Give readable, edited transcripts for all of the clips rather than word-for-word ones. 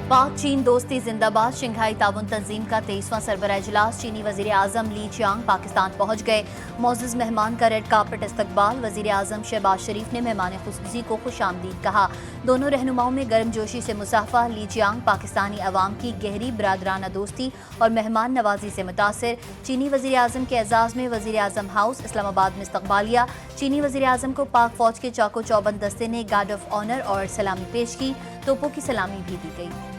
पाक चीन दोस्ती जिंदाबाद शंघाई ताउन तंजीम का 23वां सरबराह इजलास। चीनी वजीर आजम ली चियांग पाकिस्तान पहुंच गए। मोअज़्ज़ज़ मेहमान का रेड कार्पेट इस्तकबाल। वजीर आजम शहबाज शरीफ ने मेहमान खुसूसी को खुशामदीद कहा। दोनों रहनुमाओं में गर्मजोशी से मुसाफा। ली चियांग पाकिस्तानी अवाम की गहरी बरादराना दोस्ती और मेहमान नवाजी से मुतासिर। चीनी वजीर आजम के एजाज़ में वजीर आजम हाउस इस्लामाबाद में इस्तकबालिया। चीनी वजीर आजम को पाक फौज के चाको चौबंद दस्ते ने गार्ड ऑफ ऑनर और सलामी पेश की। तोपों की सलामी भी दी गई।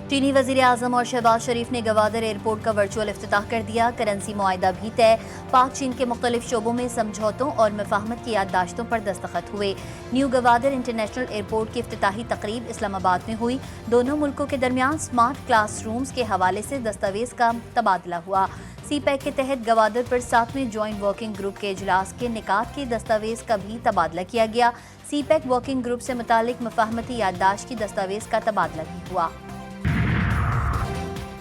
चीनी वजीर आजम और शहबाज शरीफ ने गवादर एयरपोर्ट का वर्चुअल इफ्तिताह कर दिया। करेंसी मुआहिदा भी तय। पाक चीन के मुख्तलिफ शोबों में समझौतों और मफाहमत की याददाश्तों पर दस्तखत हुए। न्यू गवादर इंटरनेशनल एयरपोर्ट की इफ्तिताही तकरीब इस्लामाबाद में हुई। दोनों मुल्कों के दरमियान स्मार्ट क्लास रूम्स के हवाले से दस्तावेज का तबादला हुआ। सी पैक के तहत गवादर पर 7वें ज्वाइंट वर्किंग ग्रुप के इजलास के निकात के दस्तावेज का भी तबादला किया गया। सी पैक वर्किंग ग्रुप से मुतालिक मफाहमती याददाश्त की दस्तावेज का तबादला भी हुआ।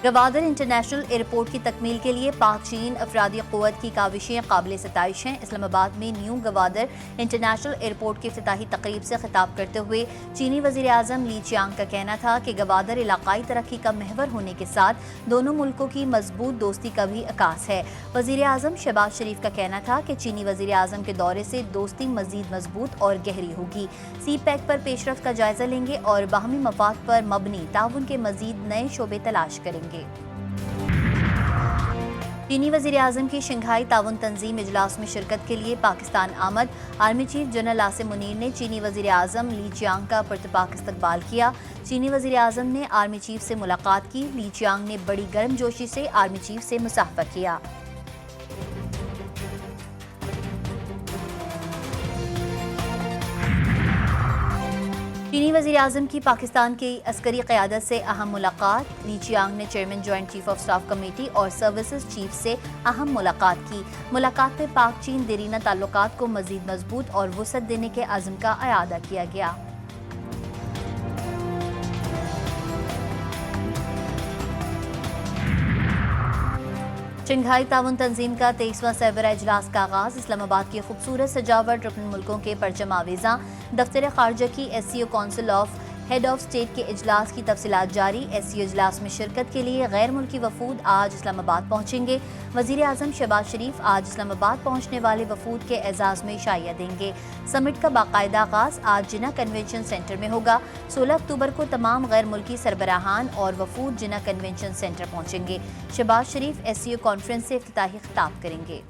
गवादर इंटरनेशनल एयरपोर्ट की तकमील के लिए पाक चीन अफरादी क़ुव्वत की काविशें काबिल सताइश हैं। इस्लामाबाद में न्यू गवादर इंटरनेशनल एयरपोर्ट की इफ्तिताही तकरीब से खिताब करते हुए चीनी वज़ीर आज़म ली चियांग का कहना था कि गवादर इलाकाई तरक्की का महवर होने के साथ दोनों मुल्कों की मजबूत दोस्ती का भी अकास है। वज़ीर आज़म शहबाज शरीफ का कहना था कि चीनी वज़ीर आज़म के दौरे से दोस्ती मज़ीद मजबूत और गहरी होगी। सी पैक पर पेशरफ्त का जायजा लेंगे और बाहमी मफाद पर मबनी ताउन के मज़ीद नए शोबे तलाश करेंगे। चीनी वज़ीर आज़म की शंघाई ताउन तंजीम इजलास में शिरकत के लिए पाकिस्तान आमद। Army chief general Asim Munir ने चीनी वज़ीर आज़म ली चियांग का पुरतपाक इस्तकबाल किया। चीनी वज़ीर आज़म ने आर्मी चीफ से मुलाकात की। ली चियांग ने बड़ी गर्मजोशी से आर्मी चीफ से मुसाफा किया। चीनी वज़ीर आज़म की पाकिस्तान की अस्करी क़यादत से अहम मुलाकात। ली चियांग ने chairman joint chief of staff committee और सर्विसेज चीफ से अहम मुलाकात की। मुलाकात में पाक चीन देरीना ताल्लुकात को मज़ीद मजबूत और वुसअत देने के अज़्म का इआदा किया गया। शंघाई ताउन तंजीम का 23वां सरबराह इजलास का आगाज। इस्लामाबाद की खूबसूरत सजावट, रुकन मुल्कों के परचम आवेज़ां। दफ्तर खारजा की SCO council of head of state के इजलास की तफसीलात जारी। SCO इजलास में शिरकत के लिए गैर मुल्की वफूद आज इस्लामाबाद पहुंचेंगे। वज़ीर आज़म शहबाज शरीफ आज इस्लामाबाद पहुंचने वाले वफूद के एजाज़ में शाइया देंगे। समिट का बाकायदा आगाज आज जिना कन्वेंशन सेंटर में होगा। 16 अक्टूबर को तमाम गैर मुल्की सरबराहान और वफूद जिना कन्वेंशन सेंटर पहुंचेंगे। शहबाज शरीफ SCO कॉन्फ्रेंस से इफ्तिताही खिताब करेंगे।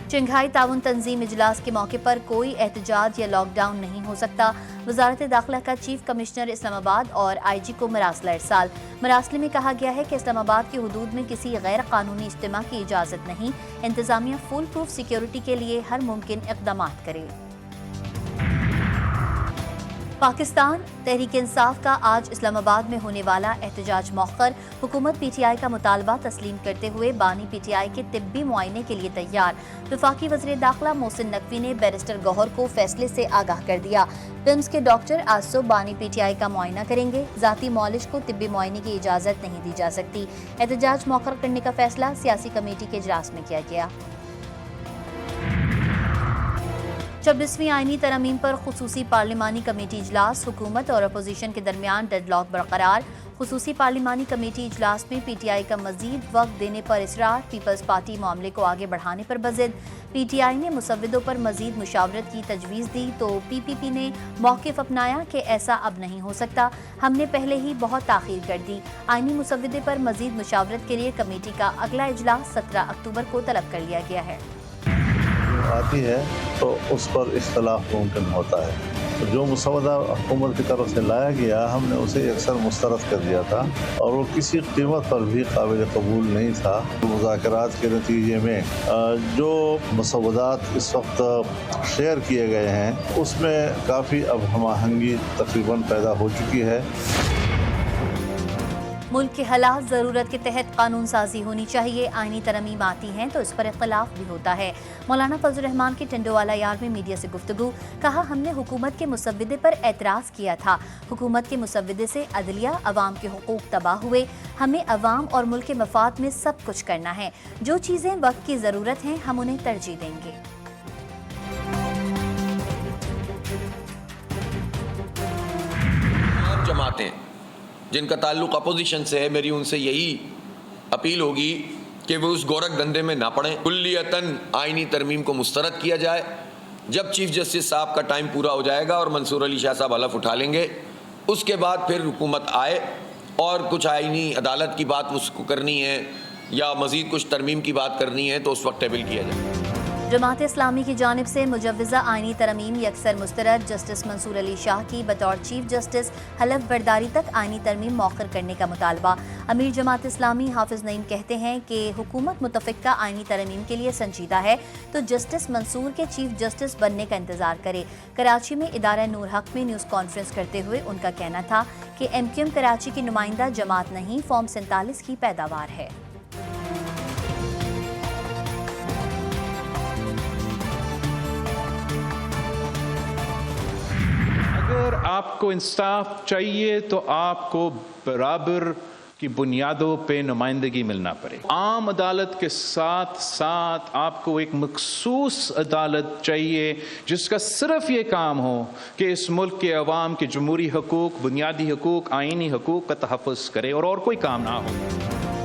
शंघाई ताउन तंजीम इजलास के मौके पर कोई एहतजाज या लॉकडाउन नहीं हो सकता। वजारत दाखिला का चीफ कमिश्नर इस्लामाबाद और IG को मरासला इरसाल। मरासले में कहा गया है कि इस्लामाबाद की हुदूद में किसी गैर कानूनी इज्तिमा की इजाज़त नहीं। इंतजामिया फुल प्रूफ सिक्योरिटी के लिए हर मुमकिन इक़दाम करे। पाकिस्तान तहरीक इंसाफ का आज इस्लामाबाद में होने वाला एहतजाज मौखर। हुकूमत PTI का मुतालबा तस्लीम करते हुए बानी PTI के तिब्बी मुआयने के लिए तैयार। वफाकी वज़ीर दाखिला मोहसिन नकवी ने बैरिस्टर गौहर को फैसले से आगाह कर दिया। पिम्स के डॉक्टर आज सुबह बानी PTI का मुआयना करेंगे। ज़ाती मौलिश को तिब्बी मुआयने की इजाज़त नहीं दी जा सकती। एहतजाज मौखर करने का फैसला सियासी कमेटी के इजलास में किया गया। 26वीं आईनी तरमीम पर खुसूसी पार्लिमानी कमेटी इजलास। हुकूमत और अपोजिशन के दरमियान डेडलॉक बरकरार। खुसूसी पार्लिमानी कमेटी इजलास में PTI का मजीद वक्त देने पर इसरार। पीपल्स पार्टी मामले को आगे बढ़ाने पर बज़िद। PTI ने मुसव्विदों पर मजीद मुशावरत की तजवीज़ दी तो PPP ने मौक़िफ़ अपनाया कि ऐसा अब नहीं हो सकता, हमने पहले ही बहुत ताख़ीर कर दी। आईनी मुसव्विदे पर मजीद मुशावरत के लिए कमेटी का अगला इजलास 17 अक्टूबर को तलब कर लिया गया है। आती है तो उस पर इख्तलाफ मुमकिन होता है। तो जो मुसवदा हुकूमत की तरफ से लाया गया हमने उसे अक्सर मुस्तरद कर दिया था और वो किसी कीमत पर भी काबिल कबूल नहीं था। मुज़ाकरात के नतीजे में जो मुसवदात इस वक्त शेयर किए गए हैं उसमें काफ़ी अब हम आहंगी तकरीबन पैदा हो चुकी है। ملک کے حالات ضرورت کے تحت قانون سازی ہونی چاہیے، آئینی ترمیم آتی ہیں تو اس پر اختلاف بھی ہوتا ہے۔ مولانا فضل الرحمان کی ٹنڈوالا یار میں میڈیا سے گفتگو، کہا ہم نے حکومت کے مسودے پر اعتراض کیا تھا، حکومت کے مسودے سے عدلیہ عوام کے حقوق تباہ ہوئے، ہمیں عوام اور ملک کے مفاد میں سب کچھ کرنا ہے، جو چیزیں وقت کی ضرورت ہیں ہم انہیں ترجیح دیں گے۔ جماعتیں جن کا تعلق اپوزیشن سے ہے، میری ان سے یہی اپیل ہوگی کہ وہ اس گورکھ دھندے میں نہ پڑیں، کلیتاً آئینی ترمیم کو مسترد کیا جائے۔ جب چیف جسٹس صاحب کا ٹائم پورا ہو جائے گا اور منصور علی شاہ صاحب حلف اٹھا لیں گے، اس کے بعد پھر حکومت آئے اور کچھ آئینی عدالت کی بات اس کو کرنی ہے یا مزید کچھ ترمیم کی بات کرنی ہے تو اس وقت ٹیبل کیا جائے۔ جماعت اسلامی کی جانب سے مجوزہ آئینی ترمیم یکسر مسترد، جسٹس منصور علی شاہ کی بطور چیف جسٹس حلف برداری تک آئینی ترمیم مؤخر کرنے کا مطالبہ۔ امیر جماعت اسلامی حافظ نعیم کہتے ہیں کہ حکومت متفقہ آئینی ترمیم کے لیے سنجیدہ ہے تو جسٹس منصور کے چیف جسٹس بننے کا انتظار کرے۔ کراچی میں ادارہ نور حق میں نیوز کانفرنس کرتے ہوئے ان کا کہنا تھا کہ ایم کیو ایم کراچی کی نمائندہ جماعت نہیں، فارم 47 کی پیداوار ہے۔ اگر آپ کو انصاف چاہیے تو آپ کو برابر کی بنیادوں پہ نمائندگی ملنا پڑے۔ عام عدالت کے ساتھ ساتھ آپ کو ایک مخصوص عدالت چاہیے جس کا صرف یہ کام ہو کہ اس ملک کے عوام کے جمہوری حقوق، بنیادی حقوق، آئینی حقوق کا تحفظ کرے اور کوئی کام نہ ہو۔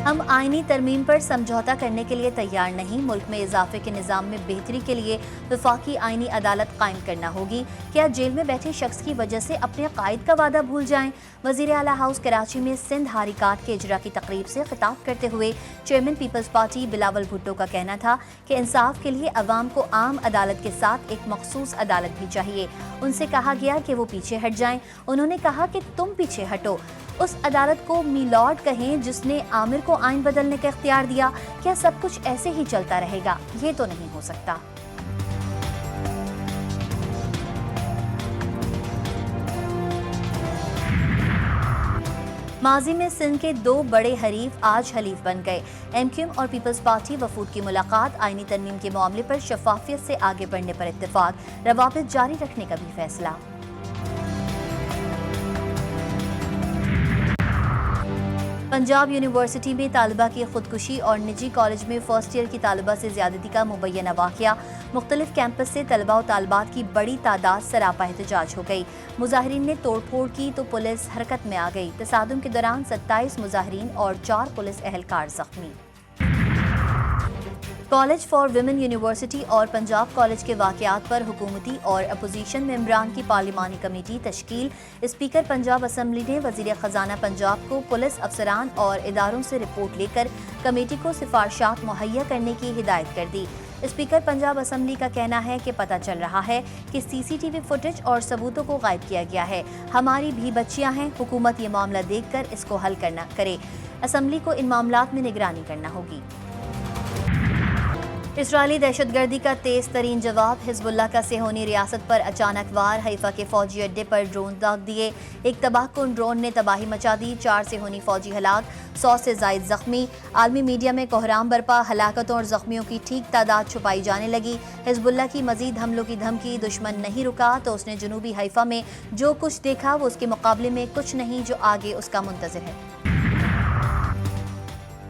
ہم آئینی ترمیم پر سمجھوتہ کرنے کے لیے تیار نہیں، ملک میں اضافے کے نظام میں بہتری کے لیے وفاقی آئینی عدالت قائم کرنا ہوگی۔ کیا جیل میں بیٹھے شخص کی وجہ سے اپنے قائد کا وعدہ بھول جائیں؟ وزیر اعلیٰ ہاؤس کراچی میں سندھ حرکات کے اجرا کی تقریب سے خطاب کرتے ہوئے چیئرمین پیپلز پارٹی بلاول بھٹو کا کہنا تھا کہ انصاف کے لیے عوام کو عام عدالت کے ساتھ ایک مخصوص عدالت بھی چاہیے۔ ان سے کہا گیا کہ وہ پیچھے ہٹ جائیں، انہوں نے کہا کہ تم پیچھے ہٹو، اس عدالت کو میلارڈ کہیں جس نے عامر کو آئین بدلنے کا اختیار دیا۔ کیا سب کچھ ایسے ہی چلتا رہے گا؟ یہ تو نہیں ہو سکتا۔ ماضی میں سندھ کے دو بڑے حریف آج حلیف بن گئے۔ ایم کیو ایم اور پیپلز پارٹی وفود کی ملاقات، آئینی ترمیم کے معاملے پر شفافیت سے آگے بڑھنے پر اتفاق، روابط جاری رکھنے کا بھی فیصلہ۔ پنجاب یونیورسٹی میں طالبہ کی خودکشی اور نجی کالج میں فرسٹ ایئر کی طالبہ سے زیادتی کا مبینہ واقعہ، مختلف کیمپس سے طلبہ و طالبات کی بڑی تعداد سراپا احتجاج ہو گئی۔ مظاہرین نے توڑ پھوڑ کی تو پولیس حرکت میں آ گئی۔ تصادم کے دوران 27 مظاہرین اور 4 پولیس اہلکار زخمی۔ کالج فار ویمن یونیورسٹی اور پنجاب کالج کے واقعات پر حکومتی اور اپوزیشن ممبران کی پارلیمانی کمیٹی تشکیل۔ اسپیکر پنجاب اسمبلی نے وزیر خزانہ پنجاب کو پولیس افسران اور اداروں سے رپورٹ لے کر کمیٹی کو سفارشات مہیا کرنے کی ہدایت کر دی۔ اسپیکر پنجاب اسمبلی کا کہنا ہے کہ پتہ چل رہا ہے کہ سی سی ٹی وی فوٹیج اور ثبوتوں کو غائب کیا گیا ہے۔ ہماری بھی بچیاں ہیں، حکومت یہ معاملہ دیکھ کر اس کو حل کرے۔ اسمبلی کو ان معاملات میں نگرانی کرنا ہوگی۔ اسرائیلی دہشت گردی کا تیز ترین جواب، حزب اللہ کا صہیونی ریاست پر اچانک وار، حیفا کے فوجی اڈے پر ڈرون داغ دیے، ایک تباہ کن ڈرون نے تباہی مچا دی، 4 صہیونی فوجی ہلاک، 100 سے زائد زخمی۔ عالمی میڈیا میں کوہرام برپا، ہلاکتوں اور زخمیوں کی ٹھیک تعداد چھپائی جانے لگی۔ حزب اللہ کی مزید حملوں کی دھمکی، دشمن نہیں رکا تو اس نے جنوبی حیفا میں جو کچھ دیکھا وہ اس کے مقابلے میں کچھ نہیں جو آگے اس کا منتظر ہے۔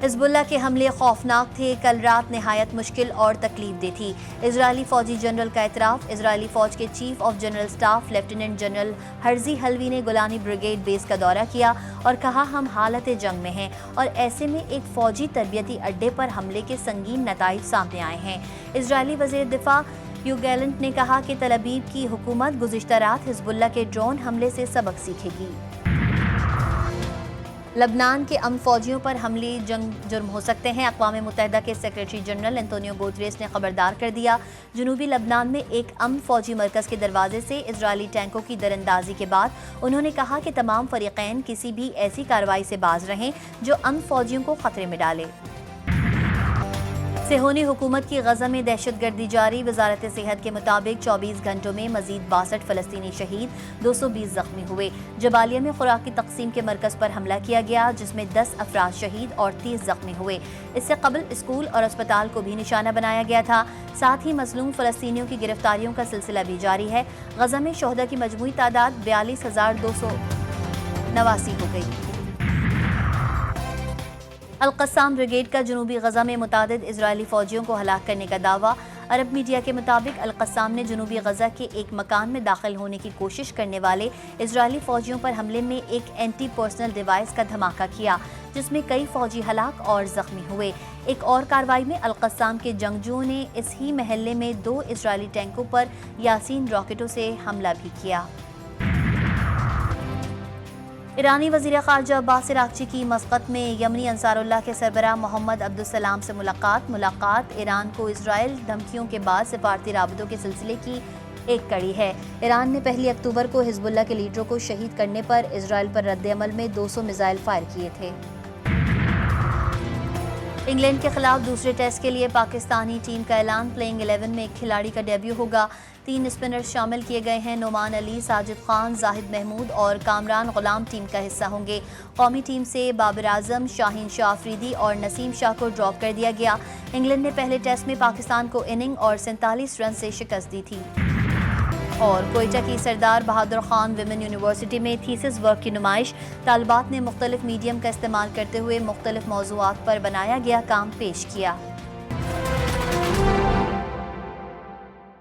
حزب اللہ کے حملے خوفناک تھے، کل رات نہایت مشکل اور تکلیف دہ تھی۔ اسرائیلی فوجی جنرل کا اعتراف، اسرائیلی فوج کے chief of general staff lieutenant general Herzi Halevi نے گولانی بریگیڈ بیس کا دورہ کیا اور کہا ہم حالت جنگ میں ہیں اور ایسے میں ایک فوجی تربیتی اڈے پر حملے کے سنگین نتائج سامنے آئے ہیں۔ اسرائیلی وزیر دفاع یو گیلنٹ نے کہا کہ تل ابیب کی حکومت گزشتہ رات حزب اللہ کے ڈرون حملے سے سبق سیکھے گی۔ لبنان کے امن فوجیوں پر حملے جرم ہو سکتے ہیں، اقوام متحدہ کے سیکریٹری جنرل انتونیو گوتریس نے خبردار کر دیا۔ جنوبی لبنان میں ایک امن فوجی مرکز کے دروازے سے اسرائیلی ٹینکوں کی دراندازی کے بعد انہوں نے کہا کہ تمام فریقین کسی بھی ایسی کارروائی سے باز رہیں جو امن فوجیوں کو خطرے میں ڈالے۔ सेहोनी हुकूमत की गजा में दहशतगर्दी जारी। वजारत सेहत के मुताबिक 24 घंटों में मजीद 62 फलस्तीनी शहीद, 220 जख्मी हुए। जबालिया में खुराक की तकसीम के मरकज पर हमला किया गया, जिसमें 10 अफराद शहीद और 30 जख्मी हुए। इससे कबल स्कूल और अस्पताल को भी निशाना बनाया गया था। साथ ही मजलूम फलस्तीनियों की गिरफ्तारियों का सिलसिला भी जारी है। गजा में शोहदा की मजमूई तादाद 42,289 हो गई। अल-क़स्साम ब्रिगेड का जनूबी गजा में मुतादिद इजरायली फौजियों को हलाक करने का दावा। अरब मीडिया के मुताबिक अल-क़स्साम ने जनूबी गजा के एक मकान में दाखिल होने की कोशिश करने वाले इजरायली फौजियों पर हमले में एक एंटी पर्सनल डिवाइस का धमाका किया, जिसमें कई फौजी हलाक और जख्मी हुए। एक और कार्रवाई में अल-क़स्साम के जंगजुओं ने इस ही महल्ले में 2 इजरायली टैंकों पर यासीन रॉकेटों से हमला भी किया। ईरानी वज़ीर ख़ारजा अब्बास अराग़ची की मस्कत में यमनी अंसारुल्लाह के सरबराह मोहम्मद अब्दुस्सलाम से मुलाकात ईरान को इजराइल धमकियों के बाद सिफारती राबतों के सिलसिले की एक कड़ी है। ईरान ने 1 अक्टूबर को हिज़्बुल्लाह के लीडरों को शहीद करने पर इजराइल पर रद्द-ए-अमल में 200 मिसाइल फायर किए थे। इंग्लैंड के खिलाफ दूसरे टेस्ट के लिए पाकिस्तानी टीम का ऐलान। प्लेइंग 11 में एक खिलाड़ी का डेब्यू होगा। 3 स्पिनर्स शामिल किए गए हैं। नोमान अली, साजिद खान, जाहिद महमूद और कामरान गुलाम टीम का हिस्सा होंगे। कौमी टीम से बाबर आजम, शाहीन शाह अफरीदी और नसीम शाह को ड्रॉप कर दिया गया। इंग्लैंड ने पहले टेस्ट में पाकिस्तान को इनिंग और 47 रन से शिकस्त दी थी। और कोयटा की सरदार बहादुर खान विमेन यूनिवर्सिटी में थीसिस वर्क की नुमाइश। तालिबात ने मुख्तलिफ मीडियम का इस्तेमाल करते हुए मुख्तलिफ मौज़ूआत पर बनाया गया काम पेश किया।